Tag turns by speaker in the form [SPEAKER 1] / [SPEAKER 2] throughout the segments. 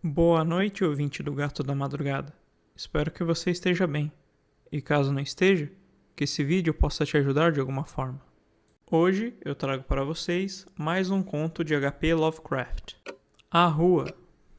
[SPEAKER 1] Boa noite, ouvinte do Gato da Madrugada. Espero que você esteja bem. E caso não esteja, que esse vídeo possa te ajudar de alguma forma. Hoje eu trago para vocês mais um conto de H.P. Lovecraft. A Rua.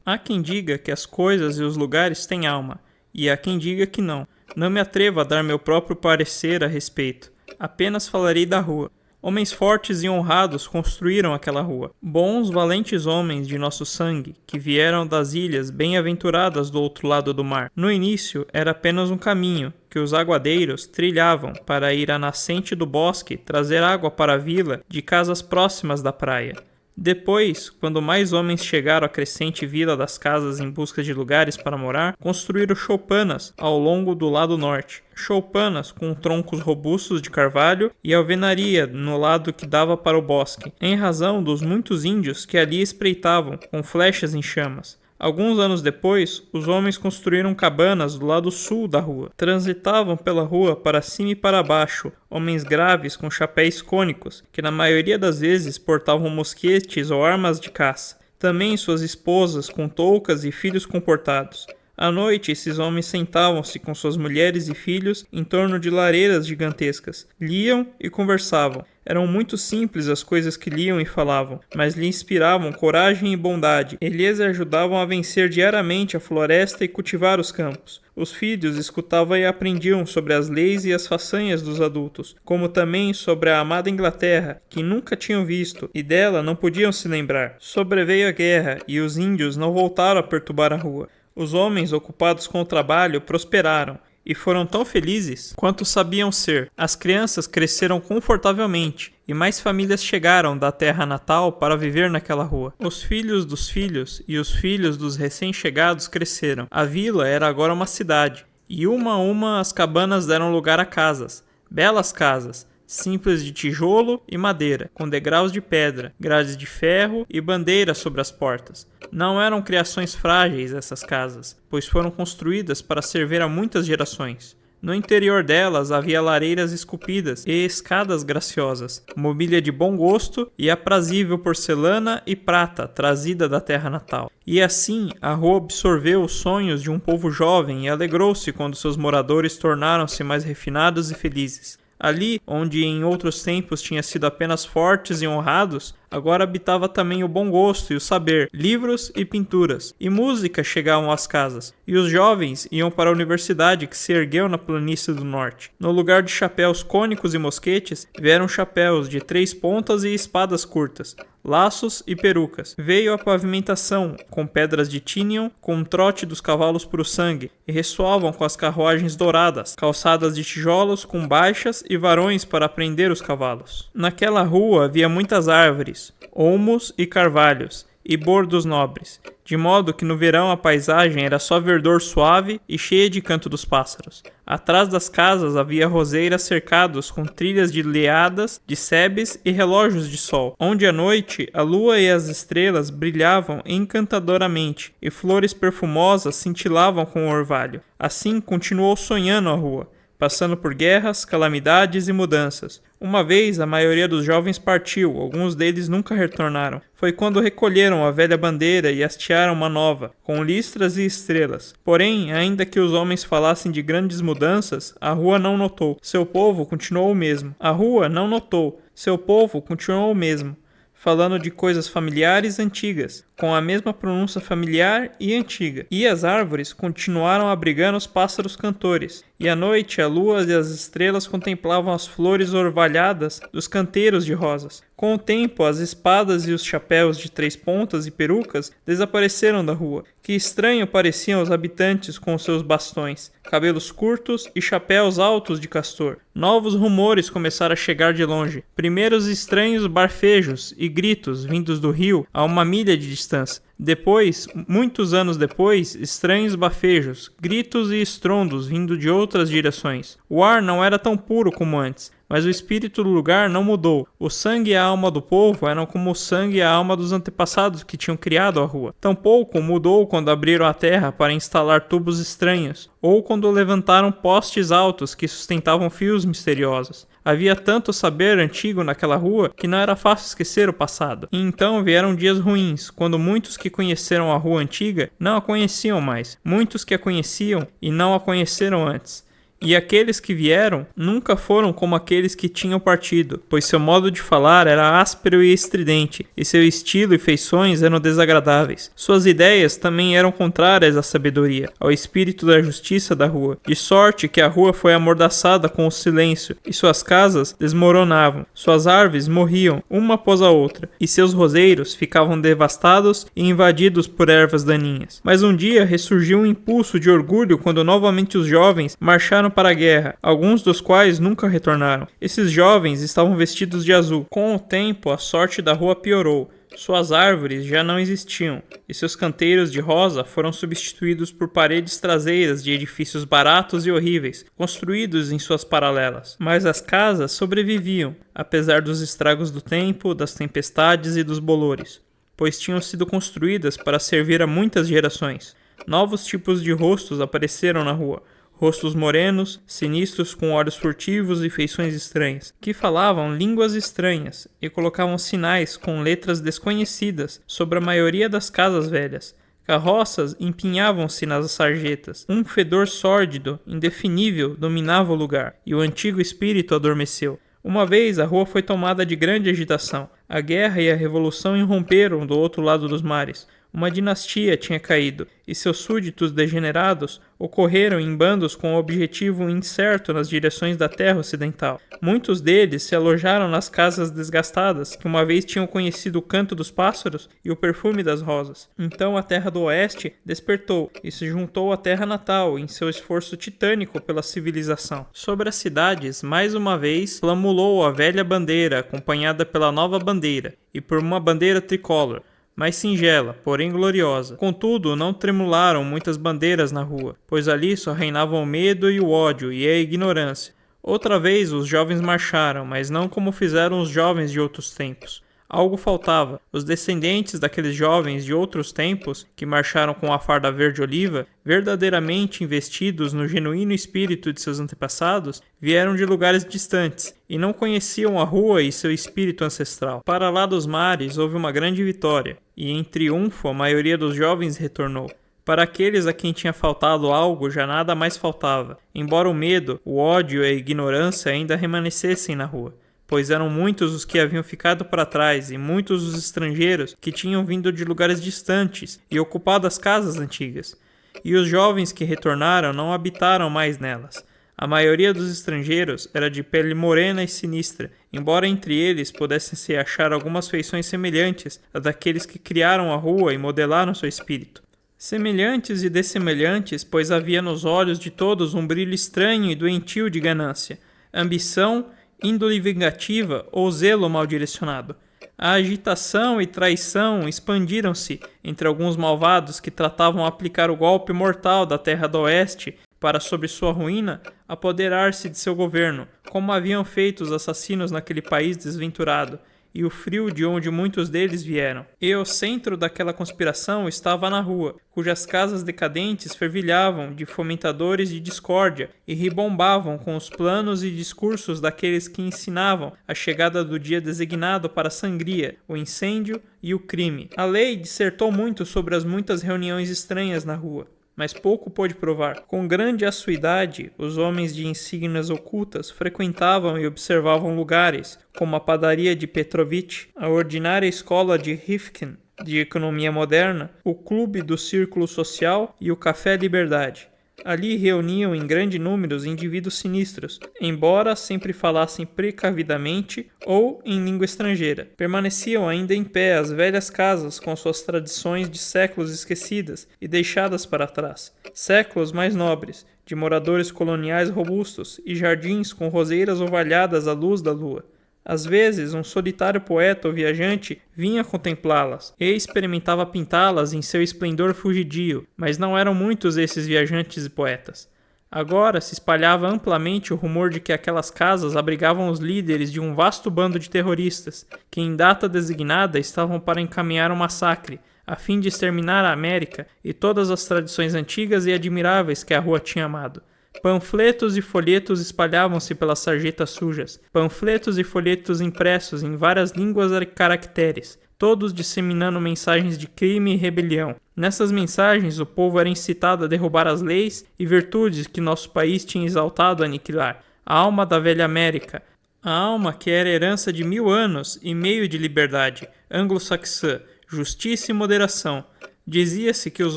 [SPEAKER 1] Há quem diga que as coisas e os lugares têm alma, e há quem diga que não. Não me atrevo a dar meu próprio parecer a respeito. Apenas falarei da rua. Homens fortes e honrados construíram aquela rua. Bons, valentes homens de nosso sangue, que vieram das ilhas bem-aventuradas do outro lado do mar. No início, era apenas um caminho que os aguadeiros trilhavam para ir à nascente do bosque trazer água para a vila de casas próximas da praia. Depois, quando mais homens chegaram à crescente vila das casas em busca de lugares para morar, construíram choupanas ao longo do lado norte. Choupanas com troncos robustos de carvalho e alvenaria no lado que dava para o bosque, em razão dos muitos índios que ali espreitavam com flechas em chamas. Alguns anos depois, os homens construíram cabanas do lado sul da rua. Transitavam pela rua para cima e para baixo, homens graves com chapéus cônicos, que na maioria das vezes portavam mosquetes ou armas de caça. Também suas esposas com toucas e filhos comportados. À noite, esses homens sentavam-se com suas mulheres e filhos em torno de lareiras gigantescas. Liam e conversavam. Eram muito simples as coisas que liam e falavam, mas lhe inspiravam coragem e bondade. E lhes ajudavam a vencer diariamente a floresta e cultivar os campos. Os filhos escutavam e aprendiam sobre as leis e as façanhas dos adultos, como também sobre a amada Inglaterra, que nunca tinham visto, e dela não podiam se lembrar. Sobreveio a guerra, e os índios não voltaram a perturbar a rua. Os homens ocupados com o trabalho prosperaram e foram tão felizes quanto sabiam ser. As crianças cresceram confortavelmente e mais famílias chegaram da terra natal para viver naquela rua. Os filhos dos filhos e os filhos dos recém-chegados cresceram. A vila era agora uma cidade e uma a uma as cabanas deram lugar a casas, belas casas, simples de tijolo e madeira, com degraus de pedra, grades de ferro e bandeiras sobre as portas. Não eram criações frágeis essas casas, pois foram construídas para servir a muitas gerações. No interior delas havia lareiras esculpidas e escadas graciosas, mobília de bom gosto e aprazível porcelana e prata trazida da terra natal. E assim a rua absorveu os sonhos de um povo jovem e alegrou-se quando seus moradores tornaram-se mais refinados e felizes. Ali, onde em outros tempos tinha sido apenas fortes e honrados, agora habitava também o bom gosto e o saber, livros e pinturas, e música chegavam às casas, e os jovens iam para a universidade que se ergueu na planície do norte. No lugar de chapéus cônicos e mosquetes, vieram chapéus de 3 pontas e espadas curtas, laços e perucas. Veio a pavimentação, com pedras de tínion, com o trote dos cavalos puro sangue, e ressoavam com as carruagens douradas, calçadas de tijolos com baixas e varões para prender os cavalos. Naquela rua havia muitas árvores, olmos e carvalhos, e bordos nobres, de modo que no verão a paisagem era só verdor suave e cheia de canto dos pássaros. Atrás das casas havia roseiras cercados com trilhas de leadas, de sebes e relógios de sol, onde à noite a lua e as estrelas brilhavam encantadoramente e flores perfumosas cintilavam com o orvalho. Assim continuou sonhando a rua, passando por guerras, calamidades e mudanças. Uma vez a maioria dos jovens partiu, alguns deles nunca retornaram. Foi quando recolheram a velha bandeira e hastearam uma nova, com listras e estrelas. Porém, ainda que os homens falassem de grandes mudanças, a rua não notou. Seu povo continuou o mesmo. A rua não notou. Seu povo continuou o mesmo, falando de coisas familiares antigas, com a mesma pronúncia familiar e antiga. E as árvores continuaram abrigando os pássaros cantores, e à noite a lua e as estrelas contemplavam as flores orvalhadas dos canteiros de rosas. Com o tempo, as espadas e os chapéus de 3 pontas e perucas desapareceram da rua. Que estranho pareciam os habitantes com seus bastões, cabelos curtos e chapéus altos de castor. Novos rumores começaram a chegar de longe. Primeiros estranhos barfejos e gritos vindos do rio a 1 milha de distância. Depois, muitos anos depois, estranhos bafejos, gritos e estrondos vindo de outras direções. O ar não era tão puro como antes, mas o espírito do lugar não mudou. O sangue e a alma do povo eram como o sangue e a alma dos antepassados que tinham criado a rua. Tampouco mudou quando abriram a terra para instalar tubos estranhos, ou quando levantaram postes altos que sustentavam fios misteriosos. Havia tanto saber antigo naquela rua que não era fácil esquecer o passado. E então vieram dias ruins, quando muitos que conheceram a rua antiga não a conheciam mais, muitos que a conheciam e não a conheceram antes. E aqueles que vieram nunca foram como aqueles que tinham partido, pois seu modo de falar era áspero e estridente, e seu estilo e feições eram desagradáveis. Suas ideias também eram contrárias à sabedoria, ao espírito da justiça da rua, de sorte que a rua foi amordaçada com o silêncio, e suas casas desmoronavam, suas árvores morriam, uma após a outra, e seus roseiros ficavam devastados e invadidos por ervas daninhas. Mas um dia ressurgiu um impulso de orgulho quando novamente os jovens marcharam para a guerra, alguns dos quais nunca retornaram. Esses jovens estavam vestidos de azul. Com o tempo, a sorte da rua piorou. Suas árvores já não existiam, e seus canteiros de rosa foram substituídos por paredes traseiras de edifícios baratos e horríveis, construídos em suas paralelas. Mas as casas sobreviviam, apesar dos estragos do tempo, das tempestades e dos bolores, pois tinham sido construídas para servir a muitas gerações. Novos tipos de rostos apareceram na rua. Rostos morenos, sinistros com olhos furtivos e feições estranhas, que falavam línguas estranhas e colocavam sinais com letras desconhecidas sobre a maioria das casas velhas. Carroças empinhavam-se nas sarjetas. Um fedor sórdido, indefinível, dominava o lugar, e o antigo espírito adormeceu. Uma vez a rua foi tomada de grande agitação. A guerra e a revolução irromperam do outro lado dos mares. Uma dinastia tinha caído, e seus súditos degenerados ocorreram em bandos com um objetivo incerto nas direções da terra ocidental. Muitos deles se alojaram nas casas desgastadas, que uma vez tinham conhecido o canto dos pássaros e o perfume das rosas. Então a terra do oeste despertou e se juntou à terra natal em seu esforço titânico pela civilização. Sobre as cidades, mais uma vez, flamulou a velha bandeira, acompanhada pela nova bandeira, e por uma bandeira tricolor, mais singela, porém gloriosa. Contudo, não tremularam muitas bandeiras na rua, pois ali só reinavam o medo e o ódio e a ignorância. Outra vez os jovens marcharam, mas não como fizeram os jovens de outros tempos. Algo faltava. Os descendentes daqueles jovens de outros tempos, que marcharam com a farda verde-oliva, verdadeiramente investidos no genuíno espírito de seus antepassados, vieram de lugares distantes e não conheciam a rua e seu espírito ancestral. Para lá dos mares houve uma grande vitória, e em triunfo a maioria dos jovens retornou. Para aqueles a quem tinha faltado algo, já nada mais faltava, embora o medo, o ódio e a ignorância ainda remanescessem na rua, pois eram muitos os que haviam ficado para trás e muitos os estrangeiros que tinham vindo de lugares distantes e ocupado as casas antigas. E os jovens que retornaram não habitaram mais nelas. A maioria dos estrangeiros era de pele morena e sinistra, embora entre eles pudessem-se achar algumas feições semelhantes a daqueles que criaram a rua e modelaram seu espírito. Semelhantes e dessemelhantes, pois havia nos olhos de todos um brilho estranho e doentio de ganância, ambição, índole vingativa ou zelo mal direcionado. A agitação e traição expandiram-se entre alguns malvados que tratavam de aplicar o golpe mortal da terra do oeste para, sob sua ruína, apoderar-se de seu governo, como haviam feito os assassinos naquele país desventurado, e o frio de onde muitos deles vieram. E o centro daquela conspiração estava na rua, cujas casas decadentes fervilhavam de fomentadores de discórdia e ribombavam com os planos e discursos daqueles que ensinavam a chegada do dia designado para a sangria, o incêndio e o crime. A lei dissertou muito sobre as muitas reuniões estranhas na rua, mas pouco pôde provar. Com grande assiduidade, os homens de insígnias ocultas frequentavam e observavam lugares, como a padaria de Petrovich, a ordinária escola de Rifkin de economia moderna, o clube do círculo social e o café Liberdade. Ali reuniam em grande número os indivíduos sinistros, embora sempre falassem precavidamente ou em língua estrangeira. Permaneciam ainda em pé as velhas casas com suas tradições de séculos esquecidas e deixadas para trás. Séculos mais nobres, de moradores coloniais robustos e jardins com roseiras ovalhadas à luz da lua. Às vezes, um solitário poeta ou viajante vinha contemplá-las e experimentava pintá-las em seu esplendor fugidio, mas não eram muitos esses viajantes e poetas. Agora se espalhava amplamente o rumor de que aquelas casas abrigavam os líderes de um vasto bando de terroristas, que em data designada estavam para encaminhar um massacre, a fim de exterminar a América e todas as tradições antigas e admiráveis que a rua tinha amado. Panfletos e folhetos espalhavam-se pelas sarjetas sujas, panfletos e folhetos impressos em várias línguas e caracteres, todos disseminando mensagens de crime e rebelião. Nessas mensagens, o povo era incitado a derrubar as leis e virtudes que nosso país tinha exaltado a aniquilar. A alma da velha América, a alma que era herança de 1000 anos e meio de liberdade, anglo-saxã, justiça e moderação. Dizia-se que os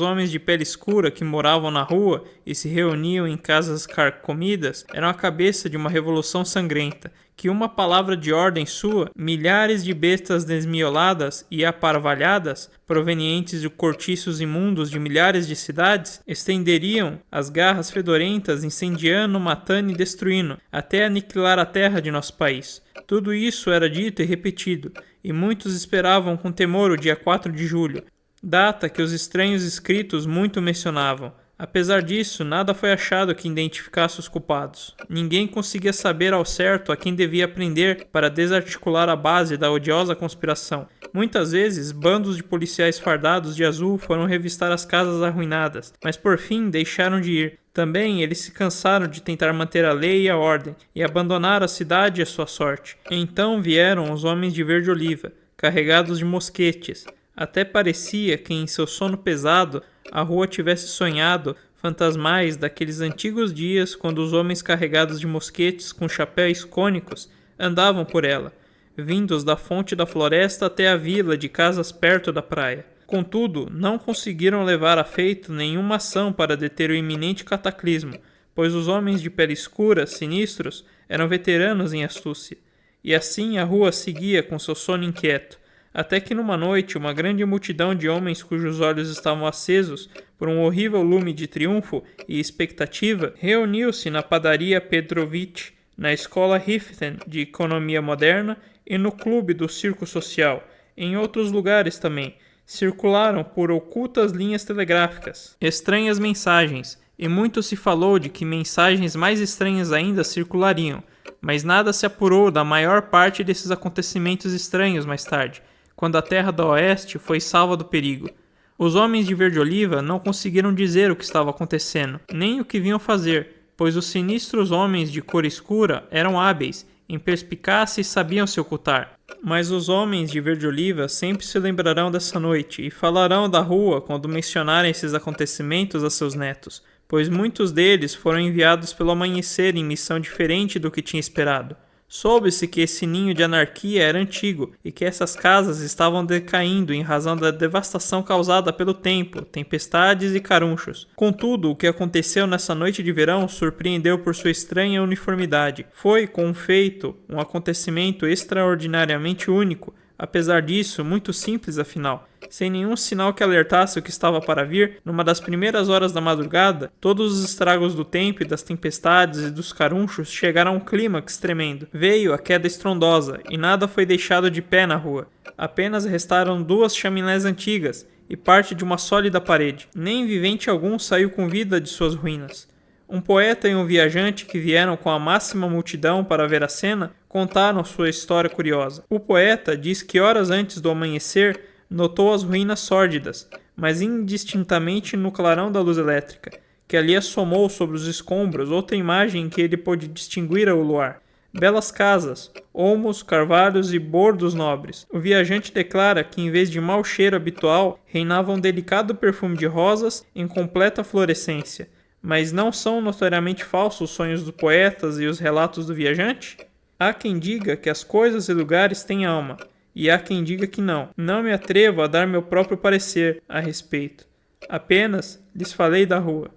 [SPEAKER 1] homens de pele escura que moravam na rua e se reuniam em casas carcomidas eram a cabeça de uma revolução sangrenta, que uma palavra de ordem sua, milhares de bestas desmioladas e aparvalhadas, provenientes de cortiços imundos de milhares de cidades, estenderiam as garras fedorentas, incendiando, matando e destruindo, até aniquilar a terra de nosso país. Tudo isso era dito e repetido, e muitos esperavam com temor o dia 4 de julho, data que os estranhos escritos muito mencionavam. Apesar disso, nada foi achado que identificasse os culpados. Ninguém conseguia saber ao certo a quem devia prender para desarticular a base da odiosa conspiração. Muitas vezes, bandos de policiais fardados de azul foram revistar as casas arruinadas, mas por fim deixaram de ir. Também eles se cansaram de tentar manter a lei e a ordem, e abandonaram a cidade e a sua sorte. Então vieram os homens de verde-oliva, carregados de mosquetes. Até parecia que em seu sono pesado a rua tivesse sonhado fantasmais daqueles antigos dias quando os homens carregados de mosquetes com chapéus cônicos andavam por ela, vindos da fonte da floresta até a vila de casas perto da praia. Contudo, não conseguiram levar a feito nenhuma ação para deter o iminente cataclismo, pois os homens de pele escura, sinistros, eram veteranos em astúcia. E assim a rua seguia com seu sono inquieto, até que numa noite uma grande multidão de homens cujos olhos estavam acesos por um horrível lume de triunfo e expectativa reuniu-se na padaria Petrovich, na escola Riften de economia moderna e no clube do circo social. Em outros lugares também circularam por ocultas linhas telegráficas estranhas mensagens, e muito se falou de que mensagens mais estranhas ainda circulariam, mas nada se apurou da maior parte desses acontecimentos estranhos mais tarde, quando a terra do oeste foi salva do perigo. Os homens de verde-oliva não conseguiram dizer o que estava acontecendo, nem o que vinham fazer, pois os sinistros homens de cor escura eram hábeis, em perspicácia e sabiam se ocultar. Mas os homens de verde-oliva sempre se lembrarão dessa noite e falarão da rua quando mencionarem esses acontecimentos a seus netos, pois muitos deles foram enviados pelo amanhecer em missão diferente do que tinha esperado. Soube-se que esse ninho de anarquia era antigo e que essas casas estavam decaindo em razão da devastação causada pelo tempo, tempestades e carunchos. Contudo, o que aconteceu nessa noite de verão surpreendeu por sua estranha uniformidade. Foi, com um feito, um acontecimento extraordinariamente único, apesar disso, muito simples afinal. Sem nenhum sinal que alertasse o que estava para vir, numa das primeiras horas da madrugada, todos os estragos do tempo e das tempestades e dos carunchos chegaram a um clímax tremendo. Veio a queda estrondosa, e nada foi deixado de pé na rua. Apenas restaram 2 chaminés antigas e parte de uma sólida parede. Nem vivente algum saiu com vida de suas ruínas. Um poeta e um viajante que vieram com a máxima multidão para ver a cena contaram sua história curiosa. O poeta diz que horas antes do amanhecer notou as ruínas sórdidas, mas indistintamente no clarão da luz elétrica, que ali assomou sobre os escombros outra imagem em que ele pôde distinguir o luar. Belas casas, olmos, carvalhos e bordos nobres. O viajante declara que, em vez de mau cheiro habitual, reinava um delicado perfume de rosas em completa florescência. Mas não são notoriamente falsos os sonhos dos poetas e os relatos do viajante? Há quem diga que as coisas e lugares têm alma, e há quem diga que não. Não me atrevo a dar meu próprio parecer a respeito. Apenas lhes falei da rua.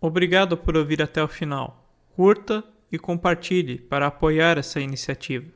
[SPEAKER 1] Obrigado por ouvir até o final. Curta e compartilhe para apoiar essa iniciativa.